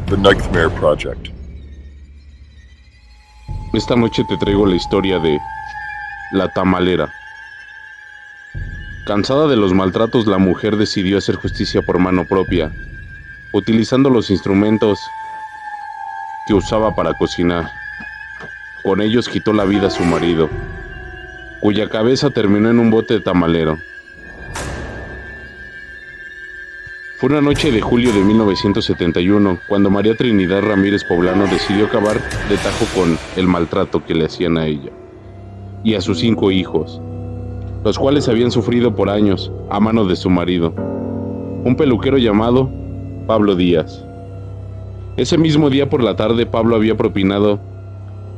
The Nightmare Project. Esta noche te traigo la historia de La Tamalera. Cansada de los maltratos, la mujer decidió hacer justicia por mano propia, utilizando los instrumentos que usaba para cocinar. Con ellos quitó la vida a su marido, cuya cabeza terminó en un bote de tamalero. Fue una noche de julio de 1971 cuando María Trinidad Ramírez Poblano decidió acabar de tajo con el maltrato que le hacían a ella y a sus 5 hijos, los cuales habían sufrido por años a mano de su marido, un peluquero llamado Pablo Díaz. Ese mismo día por la tarde, Pablo había propinado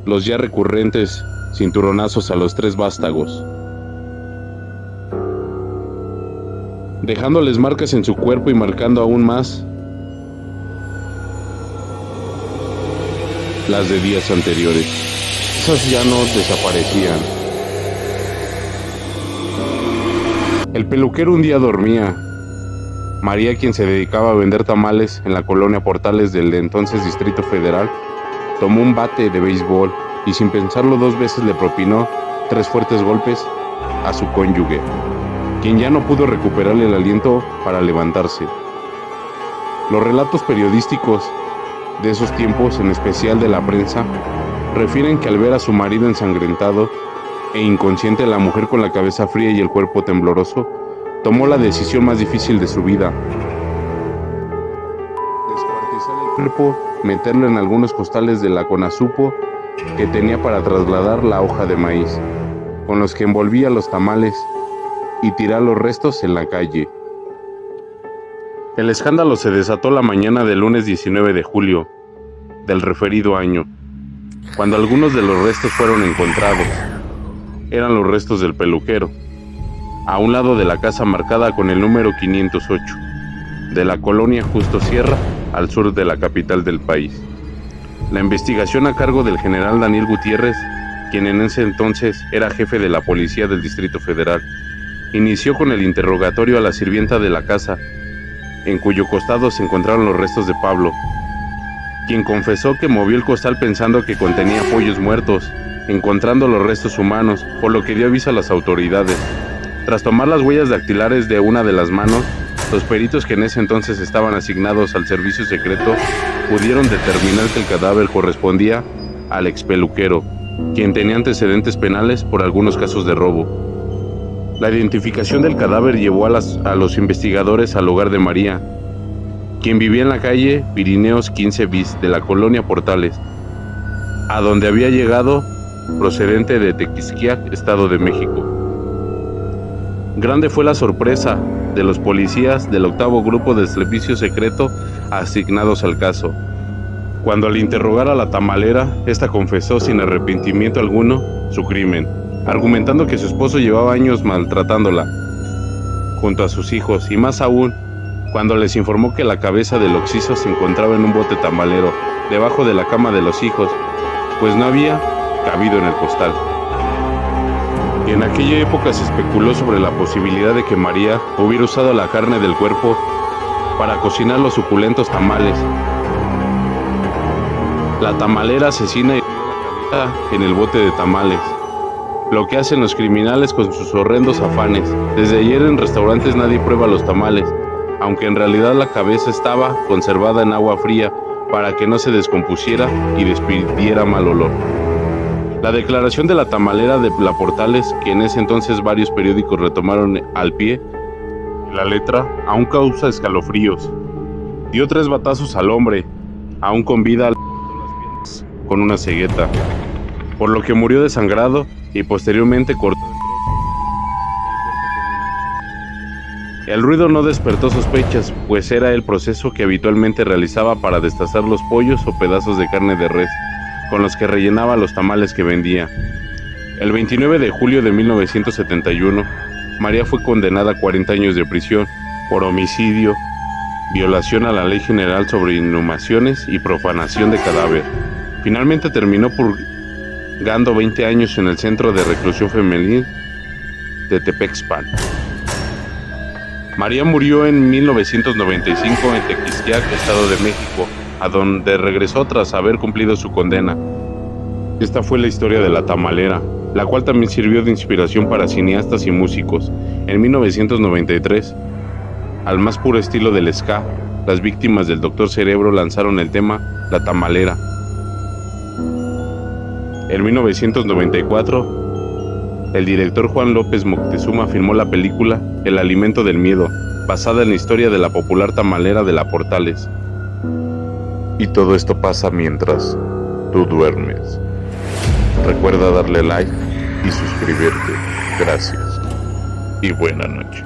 los ya recurrentes cinturonazos a los 3 vástagos, dejándoles marcas en su cuerpo y marcando aún más las de días anteriores. Esas ya no desaparecían. El peluquero un día dormía. María, quien se dedicaba a vender tamales en la colonia Portales del entonces Distrito Federal, tomó un bate de béisbol y sin pensarlo 2 veces le propinó 3 fuertes golpes a su cónyuge, quien ya no pudo recuperar el aliento para levantarse. Los relatos periodísticos de esos tiempos, en especial de la prensa, refieren que al ver a su marido ensangrentado e inconsciente, la mujer con la cabeza fría y el cuerpo tembloroso tomó la decisión más difícil de su vida: descuartizar el cuerpo, meterlo en algunos costales de la Conasupo que tenía para trasladar la hoja de maíz, con los que envolvía los tamales, y tirar los restos en la calle. El escándalo se desató la mañana del lunes 19 de julio del referido año, cuando algunos de los restos fueron encontrados. Eran los restos del peluquero, a un lado de la casa marcada con el número 508, de la colonia Justo Sierra, al sur de la capital del país. La investigación, a cargo del general Daniel Gutiérrez, quien en ese entonces era jefe de la policía del Distrito Federal, inició con el interrogatorio a la sirvienta de la casa, en cuyo costado se encontraron los restos de Pablo, quien confesó que movió el costal pensando que contenía pollos muertos, encontrando los restos humanos, por lo que dio aviso a las autoridades. Tras tomar las huellas dactilares de una de las manos, los peritos, que en ese entonces estaban asignados al servicio secreto, pudieron determinar que el cadáver correspondía al expeluquero, quien tenía antecedentes penales por algunos casos de robo. La identificación del cadáver llevó a los investigadores al hogar de María, quien vivía en la calle Pirineos 15 bis de la colonia Portales, a donde había llegado procedente de Tequisquiac, Estado de México. Grande fue la sorpresa de los policías del 8º grupo de servicio secreto asignados al caso. Cuando al interrogar a la tamalera, esta confesó sin arrepentimiento alguno su crimen, argumentando que su esposo llevaba años maltratándola junto a sus hijos, y más aún cuando les informó que la cabeza del occiso se encontraba en un bote tamalero debajo de la cama de los hijos, pues no había cabido en el costal. En aquella época se especuló sobre la posibilidad de que María hubiera usado la carne del cuerpo para cocinar los suculentos tamales. La tamalera asesina y la cabeza en el bote de tamales, lo que hacen los criminales con sus horrendos afanes. Desde ayer en restaurantes nadie prueba los tamales, aunque en realidad la cabeza estaba conservada en agua fría para que no se descompusiera y despidiera mal olor. La declaración de la tamalera de la Portales, que en ese entonces varios periódicos retomaron al pie de la letra, aún causa escalofríos. Dio 3 batazos al hombre, aún con vida, con una cegueta, por lo que murió desangrado, y posteriormente cortó el ruido. No despertó sospechas, pues era el proceso que habitualmente realizaba para destazar los pollos o pedazos de carne de res, con los que rellenaba los tamales que vendía. El 29 de julio de 1971, María fue condenada a 40 años de prisión por homicidio, violación a la Ley General sobre Inhumaciones y profanación de cadáver. Finalmente terminó purgando 20 años en el Centro de Reclusión Femenil de Tepexpan. María murió en 1995 en Tequisquiac, Estado de México, a donde regresó tras haber cumplido su condena. Esta fue la historia de La Tamalera, la cual también sirvió de inspiración para cineastas y músicos. En 1993, al más puro estilo del ska, las víctimas del Dr. Cerebro lanzaron el tema La Tamalera. En 1994, el director Juan López Moctezuma filmó la película El Alimento del Miedo, basada en la historia de la popular tamalera de La Portales. Y todo esto pasa mientras tú duermes. Recuerda darle like y suscribirte. Gracias y buena noche.